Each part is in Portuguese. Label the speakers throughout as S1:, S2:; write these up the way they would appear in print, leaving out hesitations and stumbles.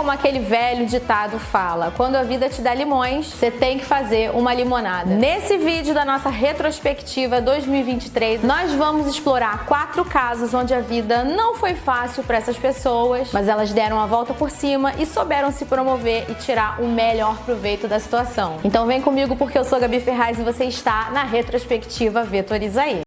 S1: como aquele velho ditado fala: quando a vida te dá limões, você tem que fazer uma limonada. Nesse vídeo da nossa retrospectiva 2023, nós vamos explorar 4 casos onde a vida não foi fácil para essas pessoas, mas elas deram a volta por cima e souberam se promover e tirar o melhor proveito da situação. Então vem comigo porque eu sou a Gabi Ferraz e você está na retrospectiva Vetoriza aí.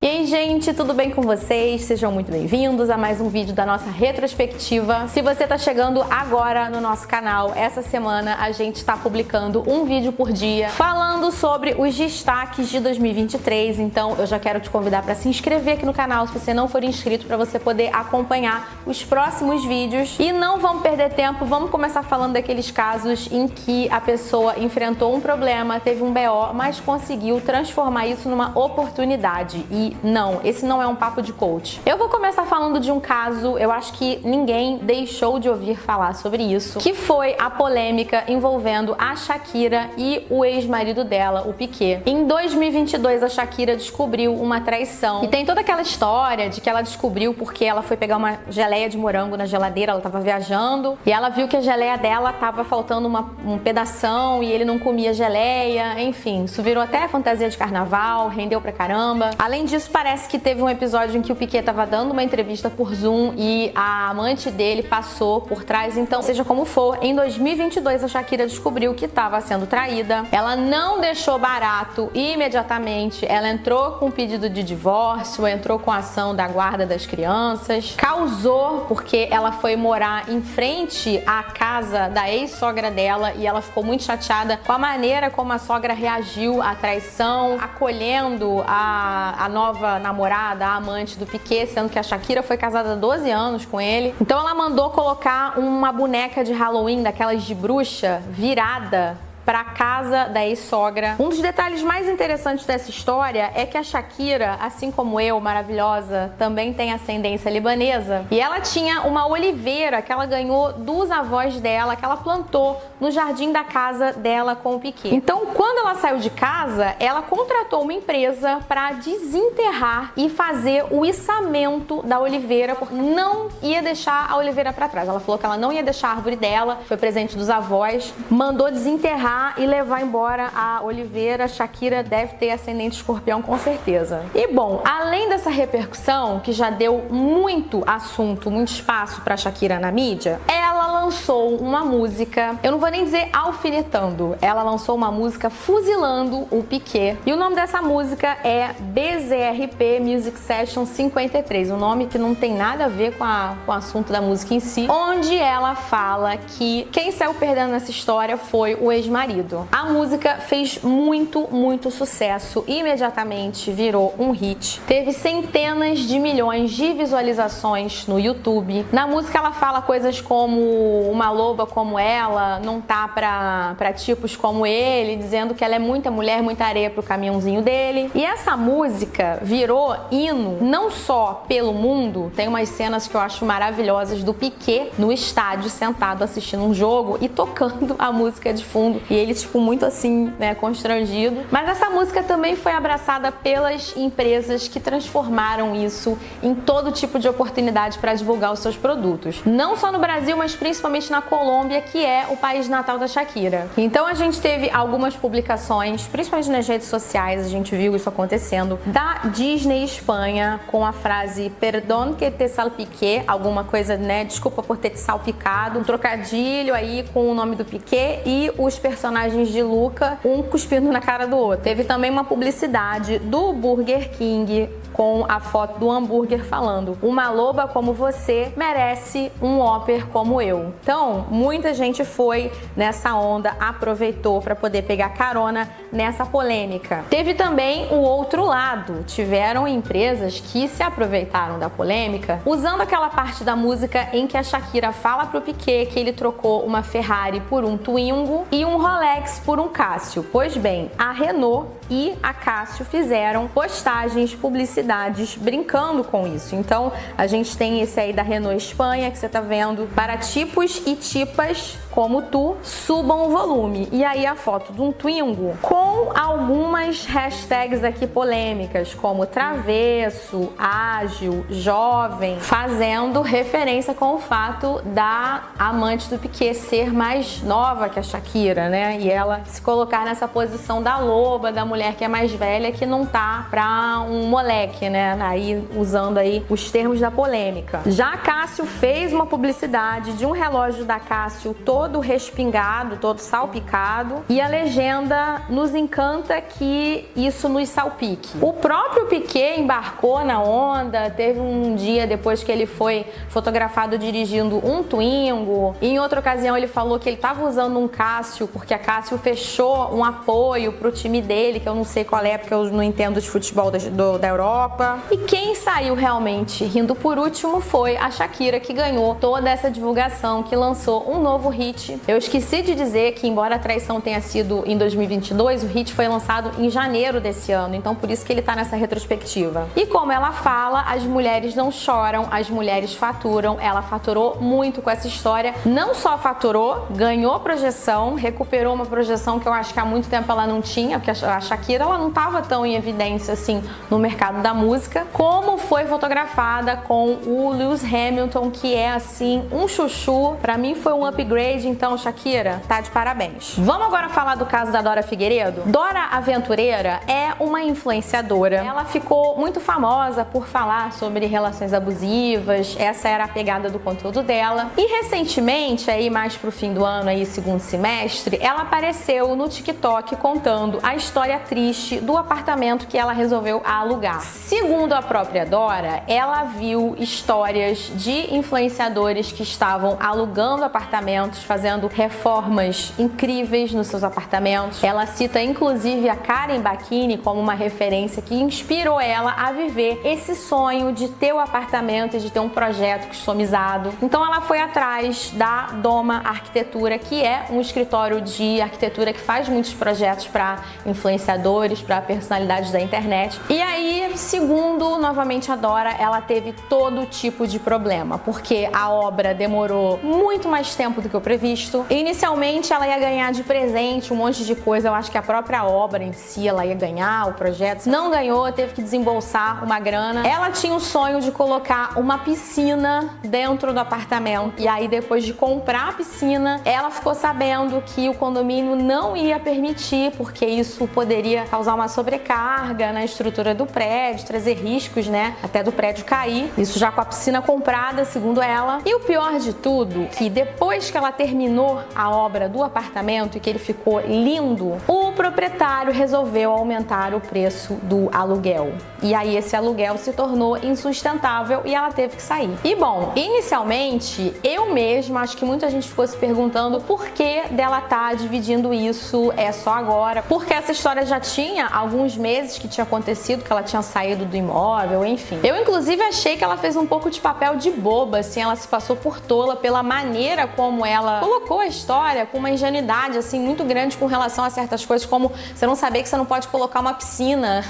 S1: E aí, gente, tudo bem com vocês? Sejam muito bem-vindos a mais um vídeo da nossa retrospectiva. Se você tá chegando agora no nosso canal, essa semana a gente está publicando um vídeo por dia falando sobre os destaques de 2023. Então eu já quero te convidar para se inscrever aqui no canal se você não for inscrito, para você poder acompanhar os próximos vídeos. E não vamos perder tempo, vamos começar falando daqueles casos em que a pessoa enfrentou um problema, teve um BO, mas conseguiu transformar isso numa oportunidade. E não, esse não é um papo de coach. Eu vou começar falando de um caso, eu acho que ninguém deixou de ouvir falar sobre isso, que foi a polêmica envolvendo a Shakira e o ex-marido dela, o Piqué. Em 2022, a Shakira descobriu uma traição. E tem toda aquela história de que ela descobriu porque ela foi pegar uma geleia de morango na geladeira, ela tava viajando, e ela viu que a geleia dela tava faltando um pedação e ele não comia geleia, enfim, isso virou até fantasia de carnaval, rendeu pra caramba. Além disso, parece que teve um episódio em que o Piqué estava dando uma entrevista por Zoom e a amante dele passou por trás. Então, seja como for, em 2022 a Shakira descobriu que estava sendo traída. Ela não deixou barato imediatamente. Ela entrou com pedido de divórcio, entrou com a ação da guarda das crianças, causou porque ela foi morar em frente à casa da ex-sogra dela e ela ficou muito chateada com a maneira como a sogra reagiu à traição, acolhendo a nova namorada, a amante do Piqué, sendo que a Shakira foi casada há 12 anos com ele. Então ela mandou colocar uma boneca de Halloween, daquelas de bruxa, virada para a casa da ex-sogra. Um dos detalhes mais interessantes dessa história é que a Shakira, assim como eu, maravilhosa, também tem ascendência libanesa. E ela tinha uma oliveira que ela ganhou dos avós dela, que ela plantou no jardim da casa dela com o Piqué. Então, quando ela saiu de casa, ela contratou uma empresa para desenterrar e fazer o içamento da oliveira, porque não ia deixar a oliveira para trás. Ela falou que ela não ia deixar a árvore dela, foi presente dos avós, mandou desenterrar e levar embora a oliveira. Shakira deve ter ascendente escorpião com certeza. E bom, além dessa repercussão, que já deu muito assunto, muito espaço pra Shakira na mídia, ela lançou uma música, eu não vou nem dizer alfinetando, ela lançou uma música fuzilando o Piqué. E o nome dessa música é BZRP Music Session 53, um nome que não tem nada a ver com o assunto da música em si, onde ela fala que quem saiu perdendo nessa história foi o ex-marido. A música fez muito sucesso, imediatamente virou um hit, teve centenas de milhões de visualizações no YouTube. Na música ela fala coisas como uma loba como ela não tá pra tipos como ele, dizendo que ela é muita mulher, muita areia pro caminhãozinho dele. E essa música virou hino não só pelo mundo, tem umas cenas que eu acho maravilhosas do Piqué no estádio sentado assistindo um jogo e tocando a música de fundo. E ele, tipo, muito assim, né, constrangido. Mas essa música também foi abraçada pelas empresas que transformaram isso em todo tipo de oportunidade para divulgar os seus produtos. Não só no Brasil, mas principalmente na Colômbia, que é o país natal da Shakira. Então a gente teve algumas publicações, principalmente nas redes sociais, a gente viu isso acontecendo, da Disney Espanha, com a frase "Perdón que te salpiqué", alguma coisa, né, desculpa por ter te salpicado, um trocadilho aí com o nome do Piqué e os personagens de Luca, um cuspindo na cara do outro. Teve também uma publicidade do Burger King com a foto do hambúrguer falando: "Uma loba como você merece um Whopper como eu". Então, muita gente foi nessa onda, aproveitou para poder pegar carona nessa polêmica. Teve também o outro lado. Tiveram empresas que se aproveitaram da polêmica, usando aquela parte da música em que a Shakira fala pro Piqué que ele trocou uma Ferrari por um Twingo e um Rolex por um Casio. Pois bem, a Renault e a Casio fizeram postagens, publicidades brincando com isso. Então a gente tem esse aí da Renault Espanha, que você tá vendo, para tipos e tipas como tu, subam o volume. E aí a foto de um Twingo com algumas hashtags aqui polêmicas, como travesso, ágil, jovem, fazendo referência com o fato da amante do Piquet ser mais nova que a Shakira, né? E ela se colocar nessa posição da loba, da mulher que é mais velha, que não tá pra um moleque, né? Aí usando aí os termos da polêmica. Já a Cássio fez uma publicidade de um relógio da Cássio todo respingado, todo salpicado, e a legenda: nos encanta que isso nos salpique. O próprio Piquet embarcou na onda, teve um dia depois que ele foi fotografado dirigindo um Twingo. E em outra ocasião ele falou que ele estava usando um Cássio porque a Cássio fechou um apoio pro time dele, que eu não sei qual é, porque eu não entendo de futebol da Europa. E quem saiu realmente rindo por último foi a Shakira, que ganhou toda essa divulgação, que lançou um novo hit. Eu esqueci de dizer que, embora a traição tenha sido em 2022, o hit foi lançado em janeiro desse ano, então por isso que ele tá nessa retrospectiva. E como ela fala, as mulheres não choram, as mulheres faturam. Ela faturou muito com essa história. Não só faturou, ganhou projeção, recuperou uma projeção que eu acho que há muito tempo ela não tinha, porque a Shakira ela não estava tão em evidência assim no mercado da música, como foi fotografada com o Lewis Hamilton, que é assim um chuchu. Pra mim foi um upgrade, então Shakira, tá de parabéns. Vamos agora falar do caso da Dora Figueiredo? Dora Aventureira é uma influenciadora. Ela ficou muito famosa por falar sobre relações abusivas, essa era a pegada do conteúdo dela. E recentemente, aí mais pro fim do ano, aí segundo semestre, ela apareceu no TikTok contando a história triste do apartamento que ela resolveu alugar. Segundo a própria Dora, ela viu histórias de influenciadores que estavam alugando apartamentos, fazendo reformas incríveis nos seus apartamentos. Ela cita inclusive a Karen Bacchini como uma referência que inspirou ela a viver esse sonho de ter o apartamento e de ter um projeto customizado. Então ela foi atrás da Doma Arquitetura, que é um escritório de arquitetura que faz muitos projetos para influenciadores, para personalidades da internet. E aí, segundo novamente a Dora, ela teve todo tipo de problema, porque a obra demorou muito mais tempo do que o previsto. Inicialmente ela ia ganhar de presente um monte de coisa, eu acho que a própria obra em si ela ia ganhar, o projeto não ganhou, teve que desembolsar uma grana. Ela tinha o sonho de colocar uma piscina dentro do apartamento, e aí depois de comprar a piscina, ela ficou sabendo que o condomínio não ia permitir, porque isso poderia causar uma sobrecarga na estrutura do prédio, trazer riscos, né, até do prédio cair. Isso já com a piscina comprada, segundo ela. E o pior de tudo, que depois que ela terminou a obra do apartamento e que ele ficou lindo, o proprietário resolveu aumentar o preço do aluguel. E aí esse aluguel se tornou insustentável e ela teve que sair. E bom, inicialmente eu mesma acho que muita gente ficou se perguntando por que dela tá dividindo isso só agora, porque essa história já tinha alguns meses que tinha acontecido, que ela tinha saído do imóvel, enfim. Eu inclusive achei que ela fez um pouco de papel de boba, assim, ela se passou por tola pela maneira como ela colocou a história, com uma ingenuidade assim muito grande com relação a certas coisas, como você não saber que você não pode colocar uma piscina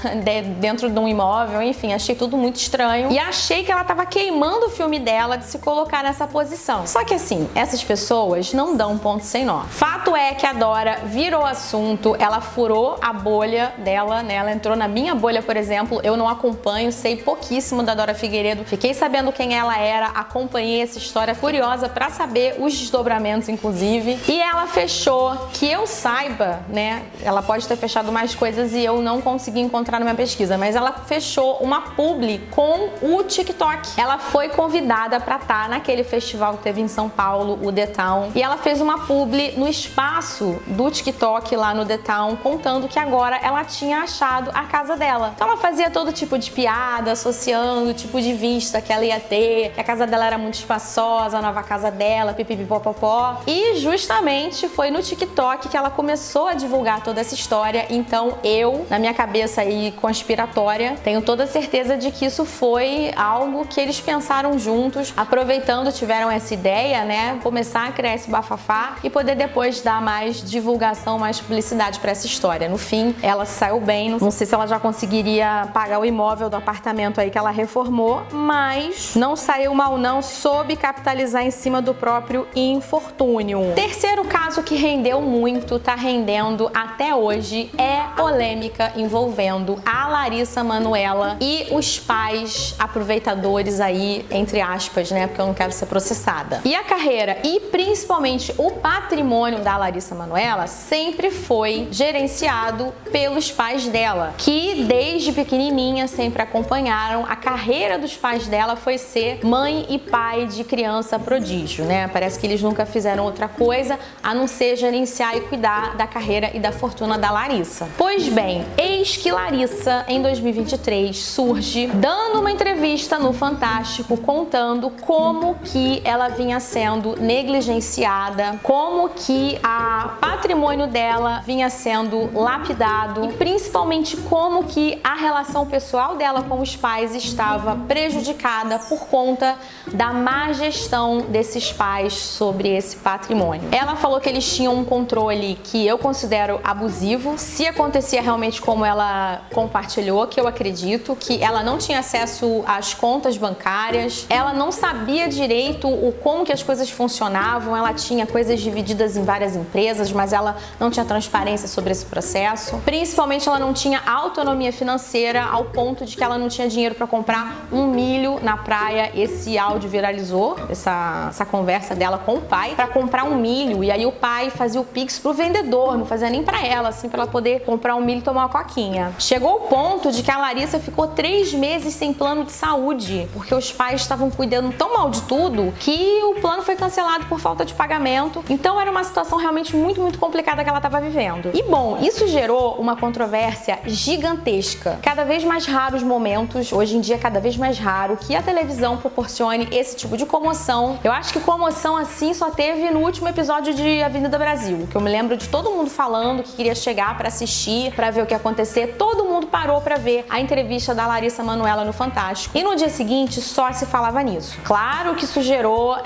S1: dentro de um imóvel, enfim, achei tudo muito estranho e achei que ela tava queimando o filme dela de se colocar nessa posição. Só que assim, essas pessoas não dão ponto sem nó. Fato é que a Dora virou assunto, ela furou a bolha dela, né? Ela entrou na minha bolha, por exemplo. Eu não acompanho, sei pouquíssimo da Dora Figueiredo. Fiquei sabendo quem ela era, acompanhei essa história curiosa pra saber os desdobramentos, inclusive. E ela fechou, que eu saiba, né? Ela pode ter fechado mais coisas e eu não consegui encontrar na minha pesquisa, mas ela fechou uma publi com o TikTok. Ela foi convidada pra estar naquele festival que teve em São Paulo, o The Town, e ela fez uma publi no espaço do TikTok lá no The Town, contando que agora ela tinha achado a casa dela. Então ela fazia todo tipo de piada, associando o tipo de vista que ela ia ter, que a casa dela era muito espaçosa, a nova casa dela, pipipipopopó. E justamente foi no TikTok que ela começou a divulgar toda essa história. Então eu, na minha cabeça aí conspiratória, tenho toda a certeza de que isso foi algo que eles pensaram juntos, aproveitando, tiveram essa ideia, né, começar a criar esse bafafá e poder depois dar mais divulgação, mais publicidade pra essa história. No fim, ela saiu bem, não sei se ela já conseguiria pagar o imóvel do apartamento aí que ela reformou, mas não saiu mal não, soube capitalizar em cima do próprio infortúnio. infortúnio. Terceiro caso que rendeu muito, tá rendendo até hoje, é polêmica envolvendo a Larissa Manoela e os pais aproveitadores aí, entre aspas, né? Porque eu não quero ser processada. E a carreira e principalmente o patrimônio da Larissa Manoela sempre foi gerenciado pelos pais dela, que desde pequenininha sempre acompanharam. A carreira dos pais dela foi ser mãe e pai de criança prodígio, né? Parece que eles nunca fizeram outra coisa a não ser gerenciar e cuidar da carreira e da fortuna da Larissa. Pois bem, eis que Larissa, em 2023, surge dando uma entrevista no Fantástico contando como que ela vinha sendo negligenciada, como que a patrimônio dela vinha sendo lapidado e principalmente como que a relação pessoal dela com os pais estava prejudicada por conta da má gestão desses pais sobre esse patrimônio. Ela falou que eles tinham um controle que eu considero abusivo. Se acontecia realmente como ela compartilhou, que eu acredito, que ela não tinha acesso às contas bancárias, ela não sabia direito como que as coisas funcionavam, ela tinha coisas divididas em várias empresas, mas ela não tinha transparência sobre esse processo. Principalmente ela não tinha autonomia financeira ao ponto de que ela não tinha dinheiro para comprar um milho na praia. Esse áudio viralizou, essa conversa dela com o pai, para comprar um milho, e aí o pai fazia o pix pro vendedor, não fazia nem para ela, assim, para ela poder comprar um milho e tomar uma coquinha. Chegou o ponto de que a Larissa ficou 3 meses sem plano de saúde, porque os pais estavam cuidando tão mal de tudo que o plano foi cancelado por falta de pagamento. Então era uma situação realmente muito complicada que ela estava vivendo. E bom, isso gerou uma controvérsia gigantesca. Cada vez mais raros momentos, hoje em dia cada vez mais raro, que a televisão proporcione esse tipo de comoção. Eu acho que comoção assim só teve no último episódio de Avenida Brasil, que eu me lembro de todo mundo falando que queria chegar para assistir, para ver o que ia acontecer. Todo mundo parou para ver a entrevista da Larissa Manoela no Fantástico. E no dia seguinte só se falava nisso. Claro que isso gerou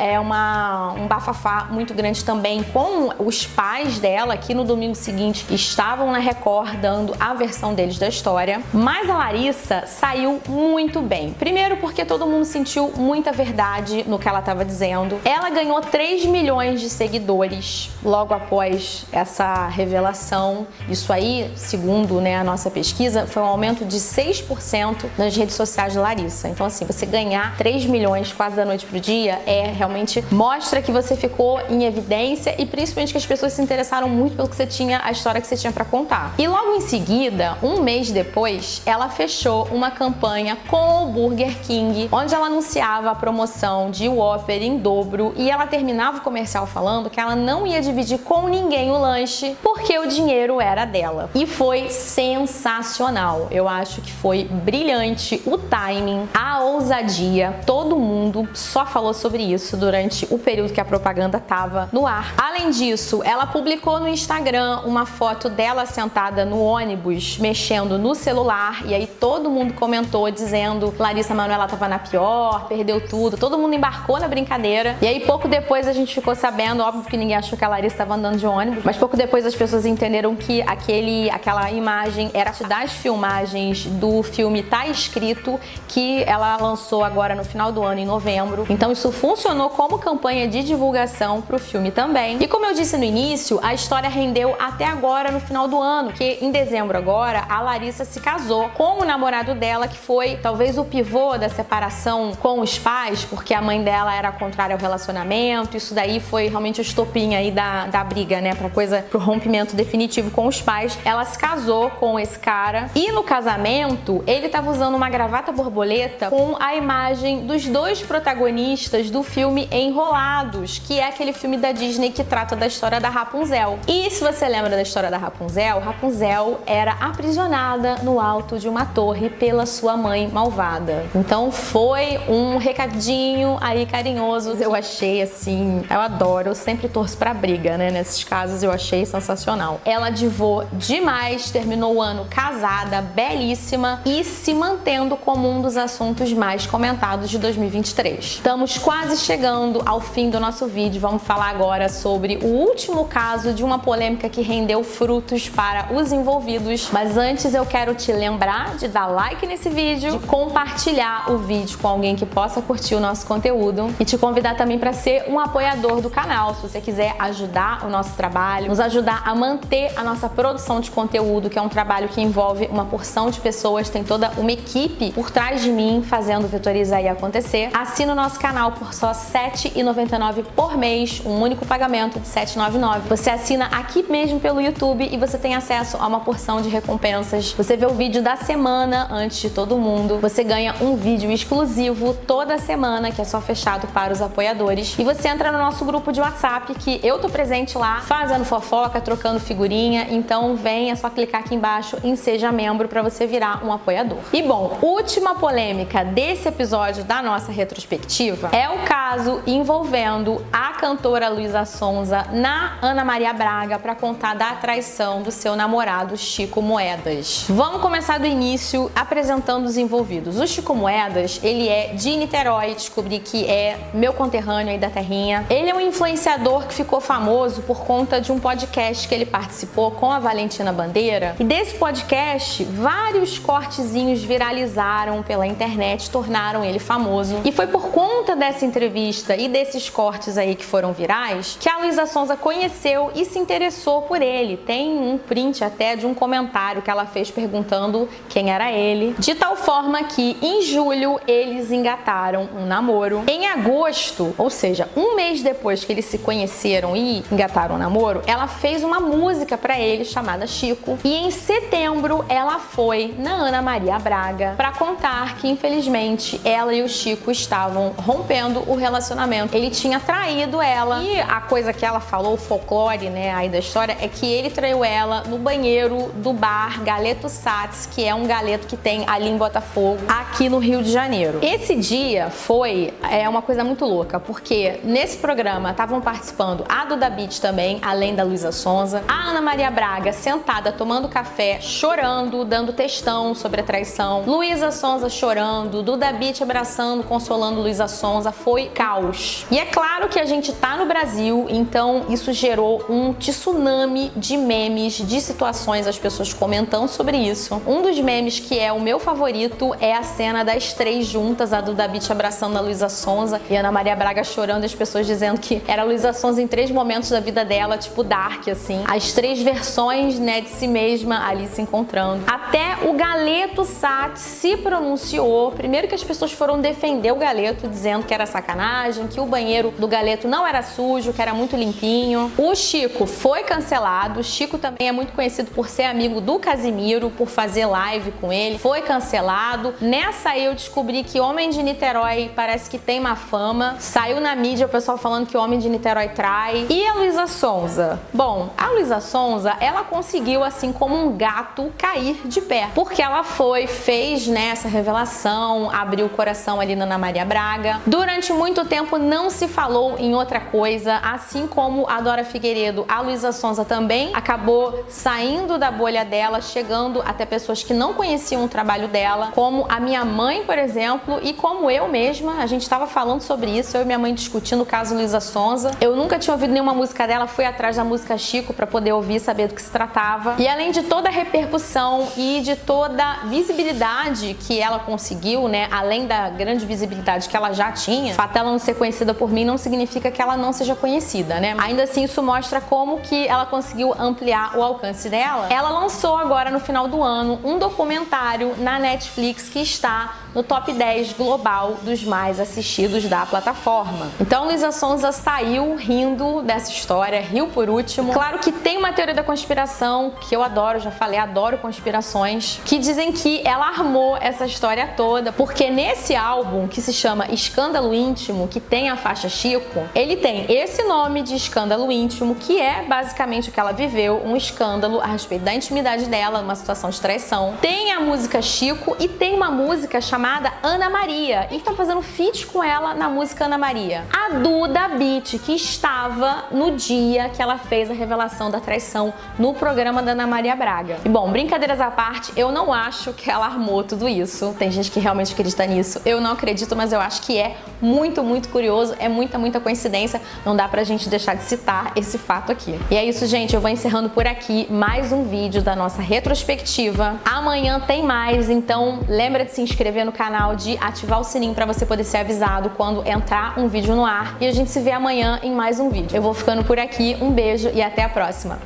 S1: um bafafá muito grande também com os pais dela, que no domingo seguinte estavam na Record dando a versão deles da história. Mas a Larissa saiu muito bem. Primeiro porque todo mundo sentiu muita verdade no que ela estava dizendo. Ela ganhou 3 milhões de seguidores logo após essa revelação. Isso aí, segundo, né, a nossa pesquisa, foi um aumento de 6% nas redes sociais de Larissa. Então assim, você ganhar 3 milhões quase da noite pro dia realmente mostra que você ficou em evidência e principalmente que as pessoas se interessaram muito pelo que você tinha, a história que você tinha para contar. E logo em seguida, um mês depois, ela fechou uma campanha com o Burger King, onde ela anunciava a promoção de Whopper em dobro e ela terminava o comercial falando que ela não ia dividir com ninguém o lanche porque o dinheiro era dela. E foi sensacional. Eu acho que foi brilhante o timing, a ousadia. Todo mundo só falou sobre isso durante o período que a propaganda estava no ar. Além disso, ela publicou no Instagram uma foto dela sentada no ônibus, mexendo no celular, e aí todo mundo comentou dizendo Larissa Manoela estava na pior, perdeu tudo. Todo mundo embarcou na brincadeira. E aí pouco depois a gente ficou sabendo, óbvio que ninguém achou que a Larissa estava andando de ônibus, mas pouco depois as pessoas entenderam que aquela imagem era das filmagens do filme Tá Escrito, que ela lançou agora no final do ano, em novembro. Então isso funcionou como campanha de divulgação pro filme também. E como eu disse no início, a história rendeu até agora no final do ano, que em dezembro agora a Larissa se casou com o namorado dela, que foi talvez o pivô da separação com os pais, porque a mãe dela era contrária ao relacionamento. Isso daí foi realmente o estopim aí da briga, né, pro rompimento definitivo com os pais. Ela se casou com esse cara e no casamento ele tava usando uma gravata borboleta com a imagem dos dois protagonistas do filme Enrolados, que é aquele filme da Disney que trata da história da Rapunzel. E se você lembra da história da Rapunzel, Rapunzel era aprisionada no alto de uma torre pela sua mãe malvada. Então foi um recadinho aí carinhoso. Eu achei assim, eu adoro, eu sempre torço pra briga, né? Nesses casos eu achei sensacional. Ela divou demais, terminou o ano casada, belíssima e se mantendo como um dos assuntos mais comentados de 2023. Estamos quase chegando ao fim do nosso vídeo. Vamos falar agora sobre o último caso de uma polêmica que rendeu frutos para os envolvidos. Mas antes eu quero te lembrar de dar like nesse vídeo, de compartilhar o vídeo com alguém que possa curtir o nosso conteúdo e te convidar também para ser um apoiador apoiador do canal. Se você quiser ajudar o nosso trabalho, nos ajudar a manter a nossa produção de conteúdo, que é um trabalho que envolve uma porção de pessoas, tem toda uma equipe por trás de mim fazendo Vetoriza aí acontecer. Assina o nosso canal por só R$ 7,99 por mês, um único pagamento de R$ 7,99. Você assina aqui mesmo pelo YouTube e você tem acesso a uma porção de recompensas. Você vê o vídeo da semana antes de todo mundo. Você ganha um vídeo exclusivo toda semana, que é só fechado para os apoiadores. E você entra no nosso grupo de WhatsApp, que eu tô presente lá, fazendo fofoca, trocando figurinha. Então vem, é só clicar aqui embaixo em Seja Membro para você virar um apoiador. E bom, última polêmica desse episódio da nossa retrospectiva é o caso envolvendo a cantora Luísa Sonza na Ana Maria Braga para contar da traição do seu namorado Chico Moedas. Vamos começar do início apresentando os envolvidos. O Chico Moedas, ele é de Niterói, descobri que é meu conterrâneo aí da terrinha. Ele é um influenciador que ficou famoso por conta de um podcast que ele participou com a Valentina Bandeira. E desse podcast, vários cortezinhos viralizaram pela internet, tornaram ele famoso. E foi por conta dessa entrevista e desses cortes aí que foram virais que a Luísa Sonza conheceu e se interessou por ele. Tem um print até de um comentário que ela fez perguntando quem era ele. De tal forma que em julho eles engataram um namoro. Em agosto, ou seja, um mês depois que eles se conheceram e engataram um namoro, ela fez uma música pra ele chamada Chico. E em setembro ela foi na Ana Maria Braga pra contar que infelizmente ela e o Chico estavam rompendo o relacionamento. Ele tinha traído ela e a coisa que ela falou, o folclore, né, aí da história, é que ele traiu ela no banheiro do bar Galeto Sats, que é um galeto que tem ali em Botafogo, aqui no Rio de Janeiro. Esse dia foi uma coisa muito louca, porque nesse programa estavam participando a Duda Beat também, além da Luísa Sonza, a Ana Maria Braga sentada tomando café, chorando, dando textão sobre a traição, Luísa Sonza chorando, Duda Beat abraçando, consolando Luísa Sonza, foi caos. E é claro que a gente tá no Brasil, então isso gerou um tsunami de memes, de situações, as pessoas comentando sobre isso. Um dos memes que é o meu favorito é a cena das três juntas, a Duda Beat abraçando a Luísa Sonza e a Ana Maria Braga chorando, e as pessoas dizendo que era a Luísa Sonza em 3 momentos da vida dela, tipo Dark, assim. As 3 versões, né, de si mesma ali se encontrando. Até o Galeto Sats se pronunciou. Primeiro que as pessoas foram defender o Galeto, dizendo que era sacanagem, que o banheiro do Galeto não era sujo, que era muito limpinho. O Chico foi cancelado. O Chico também é muito conhecido por ser amigo do Casimiro, por fazer live com ele. Foi cancelado. Nessa aí eu descobri que Homem de Niterói parece que tem má fama. Saiu na mídia o pessoal falando que o Homem de Niterói trai. E a Luísa Sonza? Bom, a Luísa Sonza, ela conseguiu, assim como um gato, cair de pé. Porque ela fez, né, essa revelação, abriu o coração ali na Ana Maria Braga. Durante muito tempo não se falou em outra coisa, assim como a Dora Figueiredo, a Luísa Sonza também acabou saindo da bolha dela, chegando até pessoas que não conheciam o trabalho dela, como a minha mãe, por exemplo, e como eu mesma. A gente estava falando sobre isso, eu e minha mãe discutindo o caso Luísa Sonza. Eu nunca tinha ouvido nenhuma música dela, fui atrás da música Chico para poder ouvir, saber do que se tratava. E além de toda a repercussão e de toda a visibilidade que ela conseguiu, né, além da grande visibilidade que ela já tinha, o fato dela não ser conhecida por mim não significa que ela não seja conhecida, né? Ainda assim, isso mostra como que ela conseguiu ampliar o alcance dela. Ela lançou agora no final do ano um documentário na Netflix que está no top 10 global dos mais assistidos da plataforma. Então, Luísa Sonza saiu rindo dessa história, riu por último. Claro que tem uma teoria da conspiração que eu adoro, já falei, adoro conspirações, que dizem que ela armou essa história toda, porque nesse álbum, que se chama Escândalo Íntimo, que tem a faixa Chico, ele tem esse nome de escândalo íntimo, que é basicamente o que ela viveu, um escândalo a respeito da intimidade dela, uma situação de traição. Tem a música Chico e tem uma música chamada Ana Maria, e que tá fazendo feat com ela na música Ana Maria. A Duda Beat, que estava no dia que ela fez a revelação da traição no programa da Ana Maria Braga. E bom, brincadeiras à parte, eu não acho que ela armou tudo isso. Tem gente que realmente acredita nisso. Eu não acredito, mas eu acho que é muito, muito curioso, é muita coincidência. Não dá pra gente deixar de citar esse fato aqui. E é isso, gente. Eu vou encerrando por aqui mais um vídeo da nossa retrospectiva. Amanhã tem mais, então lembra de se inscrever no canal de ativar o sininho para você poder ser avisado quando entrar um vídeo no ar. E a gente se vê amanhã em mais um vídeo. Eu vou ficando por aqui, um beijo e até a próxima.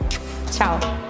S1: Tchau!